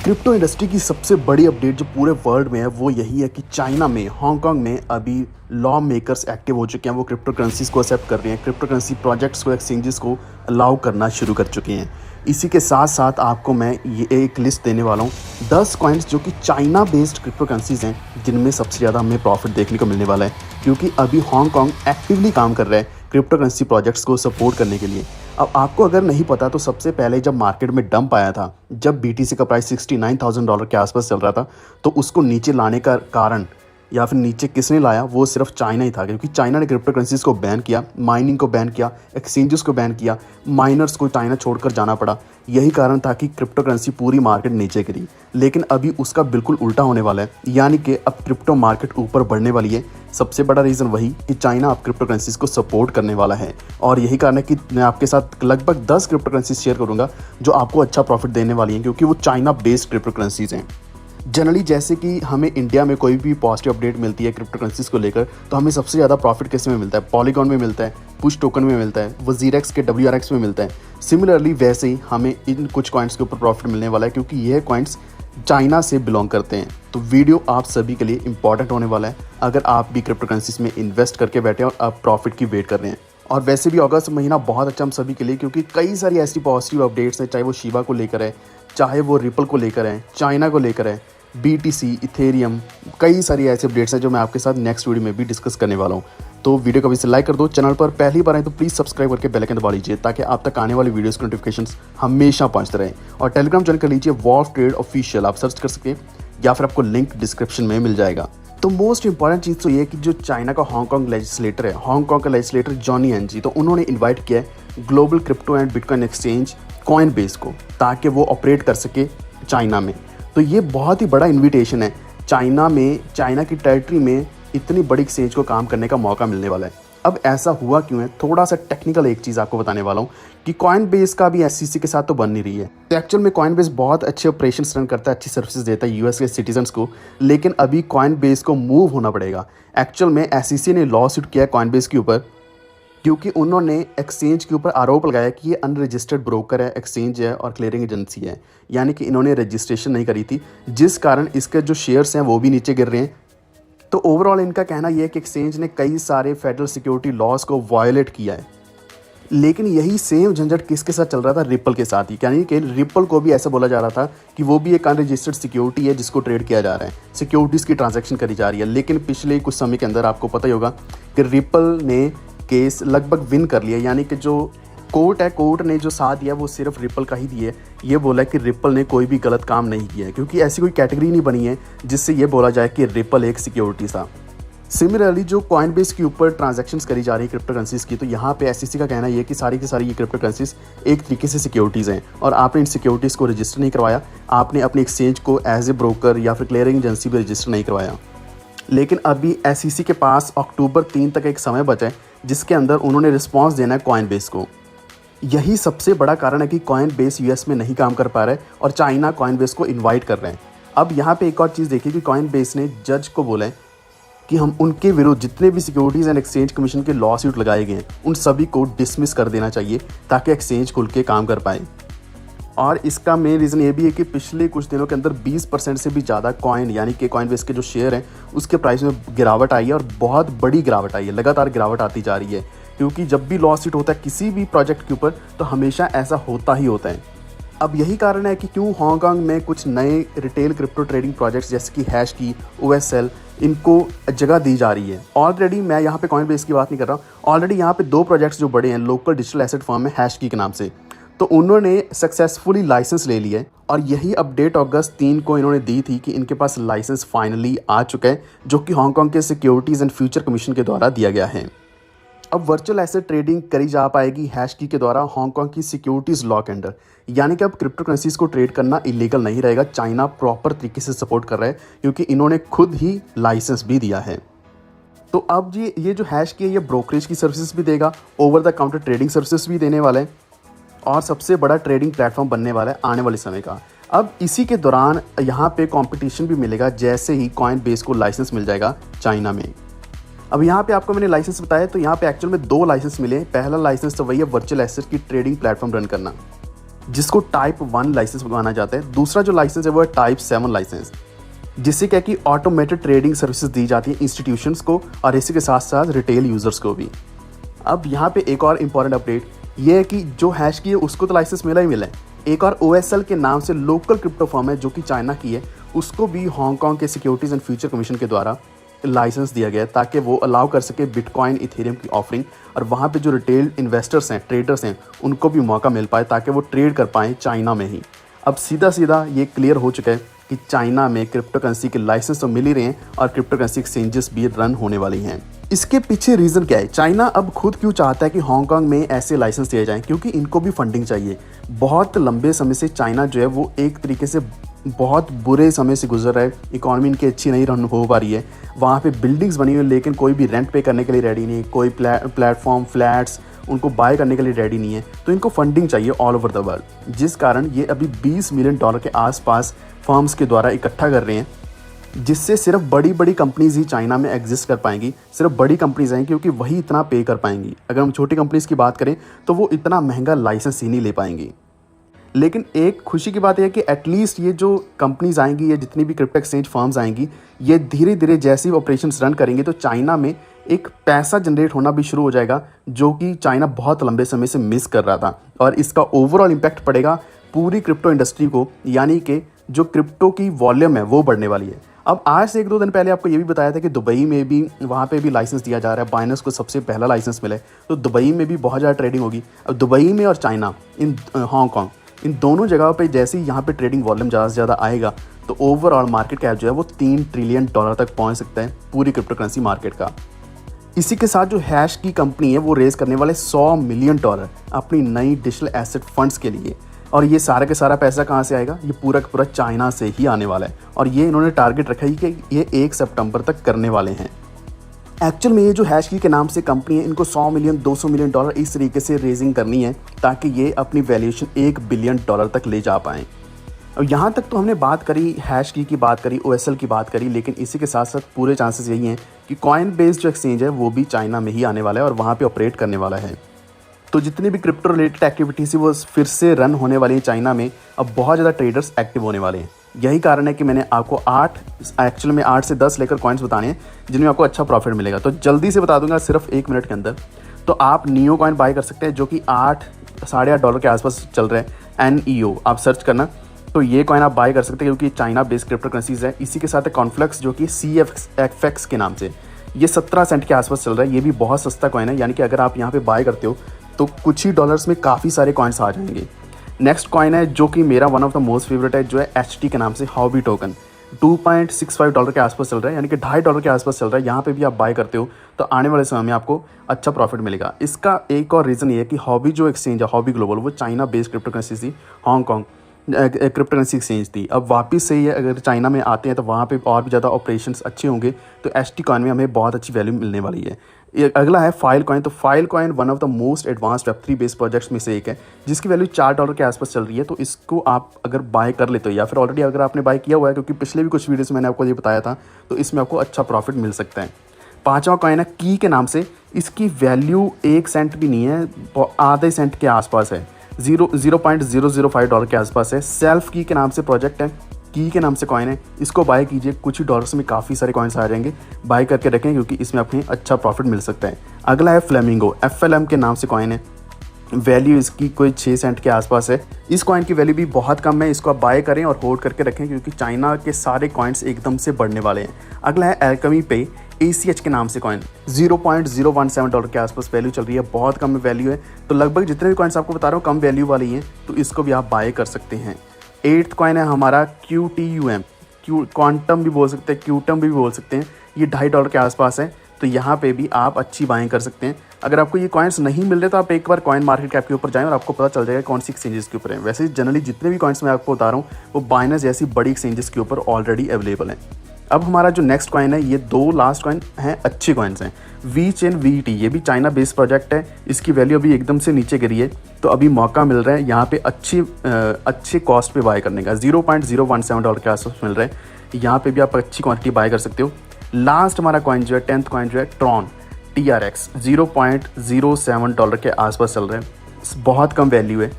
Crypto industry की सबसे बड़ी अपडेट जो पूरे वर्ल्ड में है वो यही है कि चाइना में हांगकांग में अभी लॉ मेकर्स एक्टिव हो चुके हैं। वो क्रिप्टो करेंसीज को एक्सेप्ट कर रहे हैं, क्रिप्टो करेंसी प्रोजेक्ट्स को, एक्सचेंजेस को अलाउ करना शुरू कर चुके हैं। इसी के साथ साथ आपको मैं ये एक लिस्ट देने वाला हूँ 10 कॉइन्स जो कि चाइना बेस्ड क्रिप्टो करेंसीज हैं जिनमें सबसे ज़्यादा हमें प्रॉफिट देखने को मिलने वाला है, क्योंकि अभी हांगकांग एक्टिवली काम कर रहा है क्रिप्टो करेंसी प्रोजेक्ट्स को सपोर्ट करने के लिए। अब आपको अगर नहीं पता तो सबसे पहले जब मार्केट में डंप आया था, जब BTC का प्राइस $69,000 के आसपास चल रहा था, तो उसको नीचे लाने का कारण या फिर नीचे किसने लाया, वो सिर्फ चाइना ही था। क्योंकि चाइना ने क्रिप्टो करेंसीज को बैन किया, माइनिंग को बैन किया, एक्सचेंजेस को बैन किया, माइनर्स को चाइना छोड़कर जाना पड़ा। यही कारण था कि क्रिप्टो करेंसी पूरी मार्केट नीचे गिरी। लेकिन अभी उसका बिल्कुल उल्टा होने वाला है, यानी कि अब क्रिप्टो मार्केट ऊपर बढ़ने वाली है। सबसे बड़ा रीज़न वही कि चाइना अब क्रिप्टो करेंसीज को सपोर्ट करने वाला है, और यही कारण है कि मैं आपके साथ लगभग 10 क्रिप्टो करेंसीज शेयर करूंगा जो आपको अच्छा प्रॉफिट देने वाली हैं, क्योंकि वो चाइना बेस्ड क्रिप्टो करेंसीज हैं। जनरली जैसे कि हमें इंडिया में कोई भी पॉजिटिव अपडेट मिलती है क्रिप्टो करेंसीज को लेकर, तो हमें सबसे ज़्यादा प्रॉफिट किस में मिलता है? पॉलीगॉन में मिलता है, पुश टोकन में मिलता है, वजीरेक्स के WRX में मिलता है। सिमिलरली वैसे ही हमें इन कुछ कॉइन्स के ऊपर प्रॉफिट मिलने वाला है, क्योंकि यह कॉइन्स चाइना से बिलोंग करते हैं। तो वीडियो आप सभी के लिए इंपॉर्टेंट होने वाला है अगर आप भी क्रिप्टो करेंसीज में इन्वेस्ट करके बैठे और आप प्रॉफिट की वेट कर रहे हैं। और वैसे भी अगस्त महीना बहुत अच्छा हम सभी के लिए, क्योंकि कई सारी ऐसी पॉजिटिव अपडेट्स हैं, चाहे वो शिबा को लेकर है, चाहे वो रिपल को लेकर है, चाइना को लेकर है, BTC, इथेरियम, कई सारी ऐसी अपडेट्स हैं जो मैं आपके साथ नेक्स्ट वीडियो में भी डिस्कस करने वाला हूं। तो वीडियो को अभी से लाइक कर दो, चैनल पर पहली बार आए तो प्लीज़ सब्सक्राइब करके बेल आइकन दबा लीजिए, ताकि आप तक आने वाली वीडियोस के नोटिफिकेशंस हमेशा पहुंचते रहें। और टेलीग्राम ज्वाइन कर लीजिए, वॉल्फ ट्रेड ऑफिशियल, आप सर्च कर सकते, या फिर आपको लिंक डिस्क्रिप्शन में मिल जाएगा। तो मोस्ट इंपॉर्टेंट चीज़ तो ये है कि जो चाइना का हांगकांग लेजिस्लेटर है, हांगकांग का लेजिस्लेटर जॉनी एनजी, तो उन्होंने इन्वाइट किया है global crypto and bitcoin exchange Coinbase को, ताकि वो ऑपरेट कर सके चाइना में। तो ये बहुत ही बड़ा इन्विटेशन है, चाइना में, चाइना की टेरिटरी में इतनी बड़ी एक्सचेंज को काम करने का मौका मिलने वाला है। अब ऐसा हुआ क्यों है, थोड़ा सा टेक्निकल एक चीज़ आपको बताने वाला हूँ कि कॉइनबेस का भी SEC के साथ तो बन नहीं रही है। तो एक्चुअल में कॉइनबेस बहुत अच्छे ऑपरेशंस रन करता है, अच्छी सर्विसेज देता है US के सिटीजन्स को, लेकिन अभी कॉइनबेस को मूव होना पड़ेगा। एक्चुअल में SEC ने लॉ सूट किया है कॉइनबेस के ऊपर, क्योंकि उन्होंने एक्सचेंज के ऊपर आरोप लगाया कि ये अनरजिस्टर्ड ब्रोकर है, एक्सचेंज है और क्लियरिंग एजेंसी है, यानी कि इन्होंने रजिस्ट्रेशन नहीं करी थी, जिस कारण इसके जो शेयर्स हैं वो भी नीचे गिर रहे हैं। तो ओवरऑल इनका कहना यह है कि एक्सचेंज ने कई सारे फेडरल सिक्योरिटी लॉज को वायोलेट किया है। लेकिन यही सेम झंझट किसके साथ चल रहा था? रिपल के साथ ही। यानी कि रिपल को भी ऐसा बोला जा रहा था कि वो भी एक अनरजिस्टर्ड सिक्योरिटी है जिसको ट्रेड किया जा रहा है, सिक्योरिटीज़ की ट्रांजैक्शन करी जा रही है। लेकिन पिछले कुछ समय के अंदर आपको पता ही होगा कि रिपल ने केस लगभग विन कर लिया, यानी कि जो कोर्ट है, कोर्ट ने जो साथ दिया वो सिर्फ रिपल का ही दिया है। ये बोला कि रिपल ने कोई भी गलत काम नहीं किया है, क्योंकि ऐसी कोई कैटेगरी नहीं बनी है जिससे ये बोला जाए कि रिपल एक सिक्योरिटी था। सिमिलरली जो कॉइनबेस के ऊपर ट्रांजैक्शंस करी जा रही है क्रिप्टो करेंसीज की, तो यहाँ पे SEC का कहना ये है कि सारी की सारी ये क्रिप्टो करेंसीज एक तरीके से सिक्योरिटीज़ हैं, और आपने इन सिक्योरिटीज़ को रजिस्टर नहीं करवाया, आपने अपनी एक्सचेंज को एज ए ब्रोकर या फिर क्लियरिंग एजेंसी भी रजिस्टर नहीं करवाया। लेकिन अभी SEC के पास अक्टूबर 3 तक एक समय बचा है, जिसके अंदर उन्होंने रिस्पांस देना है कॉइनबेस को। यही सबसे बड़ा कारण है कि कॉइनबेस US में नहीं काम कर पा रहा है और चाइना कॉइनबेस को इनवाइट कर रहे हैं। अब यहाँ पे एक और चीज़ देखिए कि कॉइनबेस ने जज को बोला है कि हम उनके विरुद्ध जितने भी सिक्योरिटीज़ एंड एक्सचेंज कमीशन के लॉ सूट लगाए गए हैं उन सभी को डिसमिस कर देना चाहिए, ताकि एक्सचेंज खुल के काम कर पाए। और इसका मेन रीज़न ये भी है कि पिछले कुछ दिनों के अंदर 20% से भी ज़्यादा कॉइन, यानी कि कॉइनबेस के जो शेयर हैं उसके प्राइस में गिरावट आई है, और बहुत बड़ी गिरावट आई है, लगातार गिरावट आती जा रही है। क्योंकि जब भी लॉ सूट होता है किसी भी प्रोजेक्ट के ऊपर, तो हमेशा ऐसा होता ही होता है। अब यही कारण है कि क्यों हांगकांग में कुछ नए रिटेल क्रिप्टो ट्रेडिंग प्रोजेक्ट्स जैसे कि हैशकी, OSL, इनको जगह दी जा रही है। ऑलरेडी मैं यहाँ पे कॉइनबेस की बात नहीं कर रहा हूँ, ऑलरेडी यहाँ पे 2 प्रोजेक्ट्स जो बड़े हैं लोकल डिजिटल एसेट फर्म है हैशकी के नाम से, तो उन्होंने सक्सेसफुली लाइसेंस ले लिया है। और यही अपडेट अगस्त 3 को इन्होंने दी थी कि इनके पास लाइसेंस फाइनली आ चुका है, जो कि हांगकांग के सिक्योरिटीज़ एंड फ्यूचर कमीशन के द्वारा दिया गया है। अब वर्चुअल एसेट ट्रेडिंग करी जा पाएगी हैशकी के द्वारा हांगकांग की सिक्योरिटीज़ लॉ के अंडर, यानी कि अब क्रिप्टो करेंसीज को ट्रेड करना इलीगल नहीं रहेगा। चाइना प्रॉपर तरीके से सपोर्ट कर रहा है, क्योंकि इन्होंने खुद ही लाइसेंस भी दिया है। तो अब ये जो हैशकी है ये ब्रोकरेज की सर्विसेज भी देगा, over the counter trading services भी देने वाला है, और सबसे बड़ा ट्रेडिंग प्लेटफॉर्म बनने वाला है आने वाले समय का। अब इसी के दौरान यहाँ पे कंपटीशन भी मिलेगा, जैसे ही कॉइनबेस को लाइसेंस मिल जाएगा चाइना में। अब यहाँ पे आपको मैंने लाइसेंस बताया, तो यहाँ पे एक्चुअल में 2 लाइसेंस मिले। पहला लाइसेंस तो वही है वर्चुअल एसेट की ट्रेडिंग प्लेटफॉर्म रन करना, जिसको टाइप 1 लाइसेंस माना जाता है। दूसरा जो लाइसेंस है वो है टाइप 7 लाइसेंस, जिससे क्या कि ऑटोमेटेड ट्रेडिंग सर्विसेज दी जाती है इंस्टीट्यूशंस को और इसी के साथ साथ रिटेल यूजर्स को भी। अब यहाँ पे एक और इम्पॉर्टेंट अपडेट ये है कि जो हैश की है उसको तो लाइसेंस मिला ही मिला है, एक और OSL के नाम से लोकल क्रिप्टो फर्म है जो कि चाइना की है, उसको भी हांगकांग के सिक्योरिटीज़ एंड फ्यूचर कमीशन के द्वारा लाइसेंस दिया गया है ताकि वो अलाउ कर सके बिटकॉइन इथेरियम की ऑफरिंग, और वहाँ पे जो रिटेल इन्वेस्टर्स हैं, ट्रेडर्स हैं, उनको भी मौका मिल पाए ताकि वो ट्रेड कर पाएँ चाइना में ही। अब सीधा सीधा ये क्लियर हो चुका है कि चाइना में क्रिप्टो करेंसी के लाइसेंस तो मिल ही रहे हैं और क्रिप्टो करेंसी एक्सचेंजेस भी रन होने वाली हैं। इसके पीछे रीज़न क्या है? चाइना अब खुद क्यों चाहता है कि हांगकांग में ऐसे लाइसेंस दिए जाएं? क्योंकि इनको भी फंडिंग चाहिए। बहुत लंबे समय से चाइना जो है वो एक तरीके से बहुत बुरे समय से गुजर रहा है, इकॉनमी इनकी अच्छी नहीं रन हो पा रही है। वहाँ पे बिल्डिंग्स बनी हुई है लेकिन कोई भी रेंट पे करने के लिए रेडी नहीं है, कोई प्लेटफॉर्म फ्लैट्स उनको बाय करने के लिए रेडी नहीं है, तो इनको फंडिंग चाहिए ऑल ओवर द वर्ल्ड, जिस कारण ये अभी $20 मिलियन के आसपास फर्म्स के द्वारा इकट्ठा कर रहे हैं, जिससे सिर्फ बड़ी बड़ी कंपनीज ही चाइना में एग्जिस्ट कर पाएंगी। सिर्फ बड़ी कंपनीज आएंगी क्योंकि वही इतना पे कर पाएंगी। अगर हम छोटी कंपनीज की बात करें तो वो इतना महंगा लाइसेंस ही नहीं ले पाएंगी। लेकिन एक खुशी की बात यह है कि एटलीस्ट ये जो कंपनीज आएंगी, ये जितनी भी क्रिप्टो एक्सचेंज फर्म्स आएंगी, ये धीरे धीरे जैसे ही ऑपरेशंस रन करेंगे तो चाइना में एक पैसा जनरेट होना भी शुरू हो जाएगा, जो कि चाइना बहुत लंबे समय से मिस कर रहा था, और इसका ओवरऑल इम्पैक्ट पड़ेगा पूरी क्रिप्टो इंडस्ट्री को, यानी कि जो क्रिप्टो की वॉल्यूम है वो बढ़ने वाली है। अब आज से 1-2 दिन पहले आपको ये भी बताया था कि दुबई में भी वहाँ पे भी लाइसेंस दिया जा रहा है, बाइनेंस को सबसे पहला लाइसेंस मिला है, तो दुबई में भी बहुत ज़्यादा ट्रेडिंग होगी। अब दुबई में और चाइना, हांगकांग, इन दोनों जगहों पे जैसे ही यहाँ पे ट्रेडिंग वॉल्यूम ज़्यादा से ज़्यादा आएगा तो ओवरऑल मार्केट कैप जो है वो $3 ट्रिलियन तक पहुँच सकता है पूरी क्रिप्टो करेंसी मार्केट का। इसी के साथ जो हैश की कंपनी है वो रेज़ करने वाले $100 मिलियन अपनी नई डिजिटल एसेट फंड्स के लिए, और ये सारा का सारा पैसा कहाँ से आएगा? ये पूरा का पूरा चाइना से ही आने वाला है, और ये इन्होंने टारगेट रखा है कि ये 1 सितंबर तक करने वाले हैं। एक्चुअल में ये जो हैश की के नाम से कंपनी है, इनको $100 मिलियन $200 मिलियन इस तरीके से रेजिंग करनी है ताकि ये अपनी वैल्यूएशन $1 बिलियन तक ले जा पाएँ। अब यहाँ तक तो हमने बात करी, हैश की बात करी, OSL की बात करी, लेकिन इसी के साथ साथ पूरे चांसेस यही हैं कि कॉइन बेस्ड जो एक्सचेंज है वो भी चाइना में ही आने वाला है और वहाँ पे ऑपरेट करने वाला है। तो जितनी भी क्रिप्टो रिलेटेड एक्टिविटीज़ वो फिर से रन होने वाली है चाइना में, अब बहुत ज़्यादा ट्रेडर्स एक्टिव होने वाले हैं। यही कारण है कि मैंने आपको 8 से 10 लेकर कॉइन्स बताने हैं जिनमें आपको अच्छा प्रॉफिट मिलेगा। तो जल्दी से बता दूंगा सिर्फ 1 मिनट के अंदर। तो आप नियो कॉइन बाय कर सकते हैं जो कि $8-8.5 के आसपास चल रहा है। NEO आप सर्च करना, तो ये कॉइन आप बाय कर सकते हैं क्योंकि चाइना बेस्ड क्रिप्टो करेंसीज है। इसी के साथ है कॉन्फ्लेक्स जो कि CFX के नाम से, ये 17 सेंट के आसपास चल रहा है। ये भी बहुत सस्ता कॉइन है, यानी कि अगर आप यहाँ पे बाय करते हो तो कुछ ही डॉलर्स में काफ़ी सारे कॉइन्स आ जाएंगे। नेक्स्ट कॉइन है जो कि मेरा one of the most favourite है, जो है HT के नाम से हॉबी टोकन, $2.65 के आसपास चल रहा है, यानी कि $2.5 के आसपास चल रहा है। यहाँ पे भी आप बाय करते हो तो आने वाले समय में आपको अच्छा प्रॉफिट मिलेगा। इसका एक और रीज़न ये है कि हॉबी जो एक्सचेंज है, हॉबी ग्लोबल, वो चाइना बेस्ड क्रिप्टो करेंसी थी, हांगकांग क्रिप्टो करेंसी एक्सचेंज थी। अब वापस से ये अगर चाइना में आते हैं तो वहाँ पे और भी ज़्यादा ऑपरेशंस अच्छे होंगे, तो HT कॉइन में हमें बहुत अच्छी वैल्यू मिलने वाली है। ये अगला है फाइल कॉइन। तो file coin one of the most advanced Web3 based projects में से एक है, जिसकी वैल्यू $4 के आसपास चल रही है। तो इसको आप अगर बाय कर लेते हो या फिर ऑलरेडी अगर आपने बाय किया हुआ है, क्योंकि पिछले भी कुछ वीडियोस में मैंने आपको ये बताया था, तो इसमें आपको अच्छा प्रॉफिट मिल सकता है। 5वां कॉइन है की के नाम से, इसकी वैल्यू 1 सेंट भी नहीं है, आधे सेंट के आसपास है, $0.005 के आसपास है। सेल्फ की के नाम से प्रोजेक्ट है, की के नाम से कॉइन है, इसको बाय कीजिए। कुछ ही डॉलर्स में काफ़ी सारे कॉइन्स आ जाएंगे, बाय करके रखें क्योंकि इसमें आपको अच्छा प्रॉफिट मिल सकता है। अगला है फ्लेमिंगो, FLM के नाम से कॉइन है, वैल्यू इसकी कोई 6 सेंट के आसपास है। इस कॉइन की वैल्यू भी बहुत कम है, इसको आप बाय करें और होल्ड करके रखें क्योंकि चाइना के सारे कॉइन्स एकदम से बढ़ने वाले हैं। अगला है एल्केमी पे, ACH के नाम से कॉइन, $0.017 के आसपास वैल्यू चल रही है, बहुत कम वैल्यू है। तो लगभग जितने भी कॉइन्स आपको बता रहा हूँ कम वैल्यू वाली हैं, तो इसको भी आप बाय कर सकते हैं। 8th कॉइन है हमारा QTUM, क्वांटम भी बोल सकते हैं, क्यूटम भी बोल सकते हैं, ये $2.5 के आसपास है। तो यहाँ पे भी आप अच्छी बाइंग कर सकते हैं। अगर आपको ये कॉइन्स नहीं मिल रहे तो आप एक बार कॉइन मार्केट कैप के ऊपर जाएं और आपको पता चल जाएगा कौन सी एक्सचेंजेस के ऊपर है। वैसे जनरली जितने भी कॉइन्स मैं आपको बता रहा हूँ वो बाइनेंस जैसी बड़ी एक्सचेंजेस के ऊपर ऑलरेडी अवेलेबल हैं। अब हमारा जो नेक्स्ट कॉइन है, ये 2 लास्ट कॉइन हैं, अच्छे कॉइन्स हैं। VChain VET, ये भी चाइना बेस्ड प्रोजेक्ट है, इसकी वैल्यू अभी एकदम से नीचे गिरी है, तो अभी मौका मिल रहा है यहाँ पे अच्छे कॉस्ट पे बाय करने का। $0.017 के आसपास मिल रहा है, यहाँ पे भी आप अच्छी क्वांटिटी बाय कर सकते हो। लास्ट हमारा कॉइन जो है 10th कॉइन जो है ट्रॉन TRX, $0.07 के आसपास चल रहा है, बहुत कम वैल्यू है।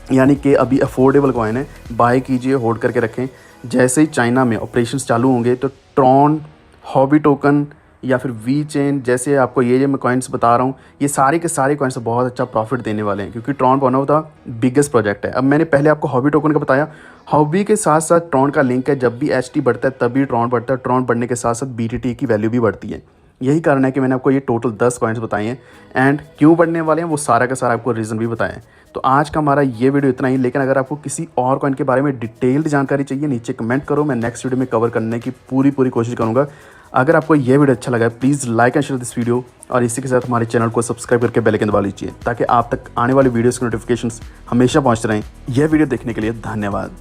यानी कि अभी अफोर्डेबल कॉइन है, बाय कीजिए, होल्ड करके रखें। जैसे ही चाइना में ऑपरेशंस चालू होंगे तो ट्रॉन, हॉबी टोकन या फिर वी चेन, जैसे आपको ये मैं कॉइन्स बता रहा हूँ, ये सारे के सारे कॉइन्स बहुत अच्छा प्रॉफिट देने वाले हैं, क्योंकि Tron one of the biggest project है। अब मैंने पहले आपको हॉबी टोकन का बताया, हॉबी के साथ साथ ट्रॉन का लिंक है। जब भी HT बढ़ता है तभी ट्रॉन बढ़ता है, ट्रॉन बढ़ने के साथ साथ BTT की वैल्यू भी बढ़ती है। यही कारण है कि मैंने आपको ये टोटल 10 कॉइन्स बताए हैं, एंड क्यों बढ़ने वाले हैं वो सारा का सारा आपको रीज़न भी बताएं। तो आज का हमारा ये वीडियो इतना ही, लेकिन अगर आपको किसी और कॉइन के बारे में डिटेल्ड जानकारी चाहिए नीचे कमेंट करो, मैं नेक्स्ट वीडियो में कवर करने की पूरी कोशिश करूँगा। अगर आपको ये वीडियो अच्छा लगा है please like and share this video, और इसी के साथ हमारे चैनल को सब्सक्राइब करके बेल आइकन दबा लीजिए ताकि आप तक आने वाली वीडियोज़ के नोटिफिकेशंस हमेशा पहुँचते रहें। यह वीडियो देखने के लिए धन्यवाद।